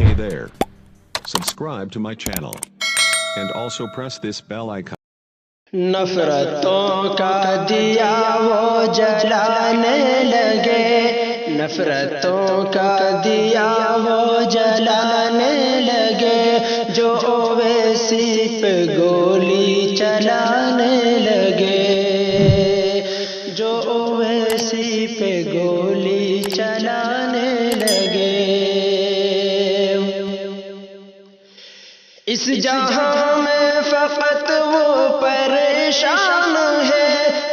Hey there. Subscribe to my channel. And also press this bell icon. نفرتوں کا دیا وہ جلانے لگے، نفرتوں کا دیا وہ جلانے لگے، جو اویسی پہ گولی چلانے لگے، جو اویسی پہ گولی چلانے لگے۔ اس جہاں میں فقط وہ پریشان ہے،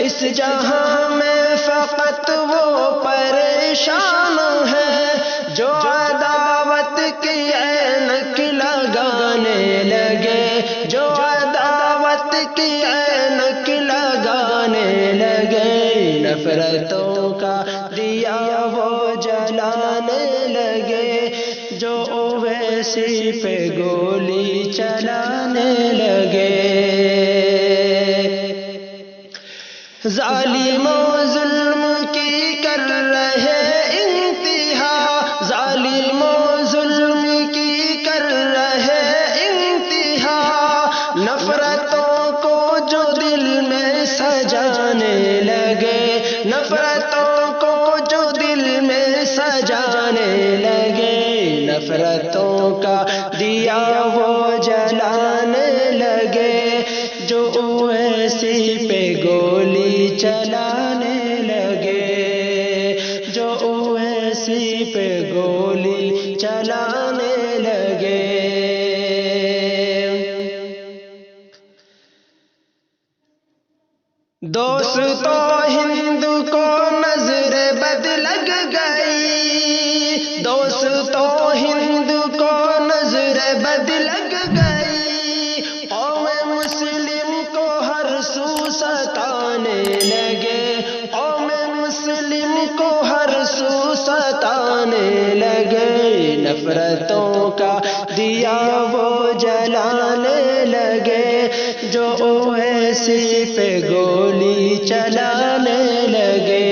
اس جہاں میں فقط وہ پریشان ہے، جو عداوت کی عینک لگانے لگے، جو عداوت کی عینک لگانے لگے، نفرتوں کا دیا وہ جلانے لگے، جو اویسی پہ گولی چلانے لگے۔ ظالموں ظلم کی کر رہے انتہا، ظالموں ظلم کی کر رہے انتہا، نفرتوں کو جو دل میں سجانے لگے، نفرتوں کو جو دل میں سجانے لگے، نفرتوں کا دیا وہ جلانے لگے، جو اویسی پہ گولی چلانے لگے، جو اویسی پہ گولی چلانے لگے۔ دوستو ہند کو نظر بد لگ گئی، دوستو ہند کو نظر بد لگ گئی، قوم مسلم کو ہر سو ستانے لگے، قوم مسلم کو ہر سو ستانے لگے، نفرتوں کا دیا وہ جلانے لگے، جو اویسی پہ گولی چلانے لگے،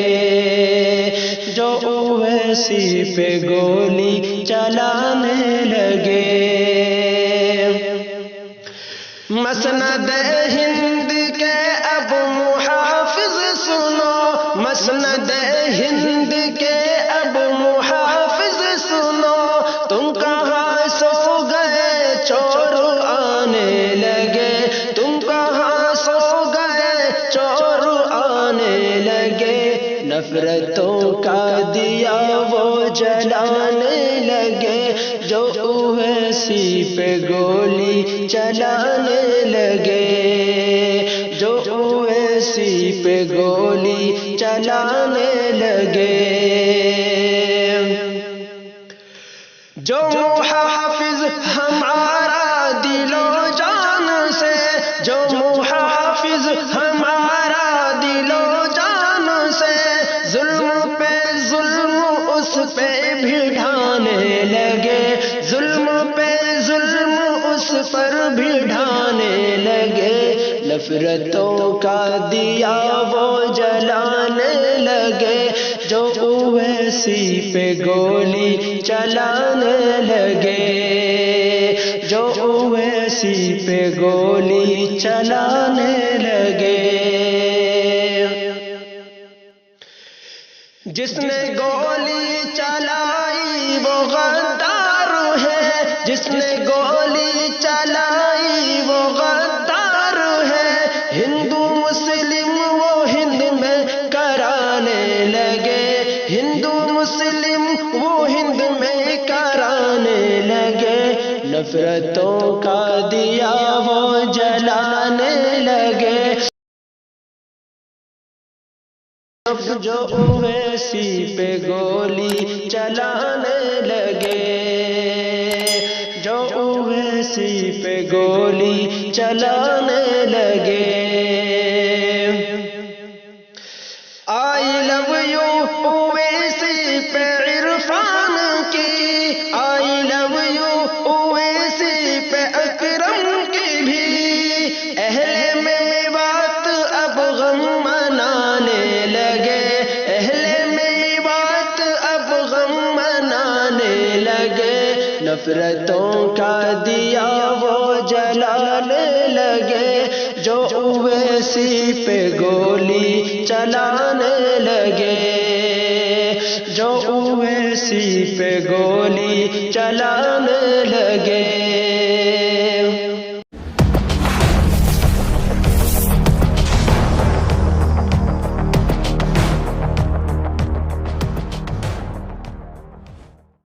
جو اویسی پہ گولی چلانے لگے۔ مسند ہند کے اب محافظ سنو، مسند ہند کے اب محافظ سنو، تم کہاں سو گئے چور آنے لگے، تم کہاں سو گئے چور آنے لگے، نفرتوں کا دیا وہ جلانے لگے، جو اویسی پہ گولی چلانے لگے، جو اویسی پہ گولی چلانے لگے۔ جو محافظ ہمارا دل و جان سے، جو محافظ ہمارا دل و جان سے، ظلم پہ ظلم اس پہ بھی ڈھانے لگے، ظلم پہ ظلم اس پر بھی ڈھانے لگے، نفرتوں کا دیا وہ جلانے لگے، جو اویسی پہ گولی چلانے لگے، جو اویسی پہ گولی چلانے لگے۔ جس نے گولی چلائی وہ غدار ہے، جس نے گولی چلائی وہ غدار ہے، ہندو مسلم وہ ہند میں کرانے لگے، ہندو مسلم وہ ہند میں کرانے لگے، نفرتوں کا دیا وہ جلانے لگے، جو اویسی پہ گولی چلانے لگے، جو اویسی پہ گولی چلانے لگے۔ آئی لو یو اویسی پہ عرفان کی، آئی لو یو اویسی پہ اکرم کی بھی، اہل میوات اب غم منانے لگے، اہل میوات اب غم منانے لگے، نفرتوں کا دیا وہ جلانے لگے، جو اویسی پہ گولی چلانے لگے، جو اویسی پہ گولی چلانے لگے۔